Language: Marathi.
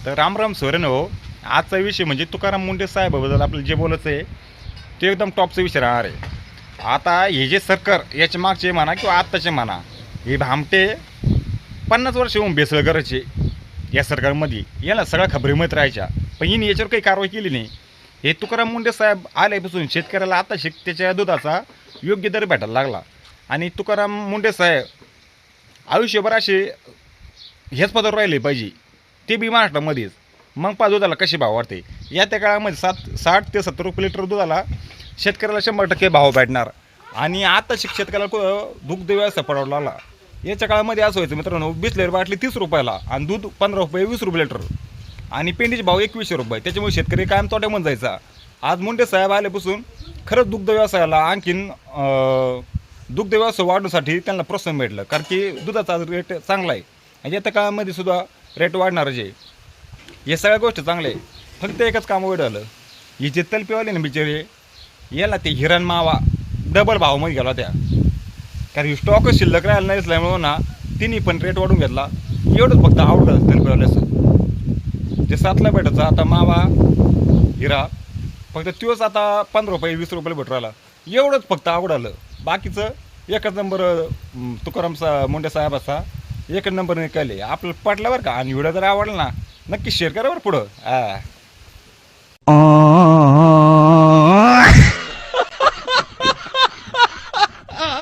तर रामराम सोरेन हो. आजचा विषय म्हणजे तुकाराम मुंडे साहेबाबद्दल आपल्याला जे बोलायचं आहे ते एकदम टॉपचा विषय राहणार आहे. आता हे जे सरकार याच्या मागचे म्हणा किंवा आत्ताचे म्हणा, हे भामटे 50 वर्ष होऊन बेसळ करायचे या सरकारमध्ये, याला सगळ्या खबरी माहीत राहायच्या, पण हिने याच्यावर काही कारवाई केली नाही. हे तुकाराम मुंडे साहेब आल्यापासून शेतकऱ्याला आता त्याच्या दुधाचा योग्य दर भेटायला लागला. आणि तुकाराम मुंडे साहेब आयुष्यभर असे हेच पदावर राहिले पाहिजे, ते बी महाराष्ट्रामध्येच. मग पा दुधाला कसे भाव वाढते. या त्या काळामध्ये 60 ते 70 रुपये लिटर दुधाला शेतकऱ्याला 100% भाव भेटणार. आणि आता शेतकऱ्याला दुग्ध व्यवसाय परवडला लागला. याच्या काळामध्ये असं व्हायचं मित्रांनो, बिसलेरी बाटली 30 रुपयाला आणि दूध 15 रुपये 20 रुपये लिटर आणि पेंडीचे भाव 2100 रुपये. त्याच्यामुळे शेतकरी कायम तोट्यामध्ये जायचा. आज मुंडे साहेब आल्यापासून खरंच दुग्ध व्यवसायाला आणखीन दुग्ध व्यवसाय वाढवण्यासाठी त्यांना प्रोत्साहन भेटलं, कारण की दुधाचा रेट चांगला आहे आणि येत्या काळामध्ये सुद्धा रेट वाढणारच आहे. हे सगळ्या गोष्टी चांगल्या आहे. फक्त एकच काम वेळ आलं, हे जे तलपेवाले ना बिचारे, याला ते हिरण मावा डबल भावामध्ये गेला त्या, कारण स्टॉकच शिल्लक राहिला नसल्यामुळं ना तिन्ही पण रेट वाढून घेतला. एवढंच फक्त आवडलं तलपेवाल्याचं, जे 7ला भेटायचं आता मावा हिरा फक्त तोच आता 15 रुपये 20 रुपये भेटू राहिला. एवढंच फक्त आवडलं. बाकीचं एकच नंबर तुकाराम मुंडे साहेबाचा एकच नंबर निघाले. आपल्याला पटलं बरं का. आणि व्हिडिओ जर आवडला ना नक्की शेअर करा बरं पुढं.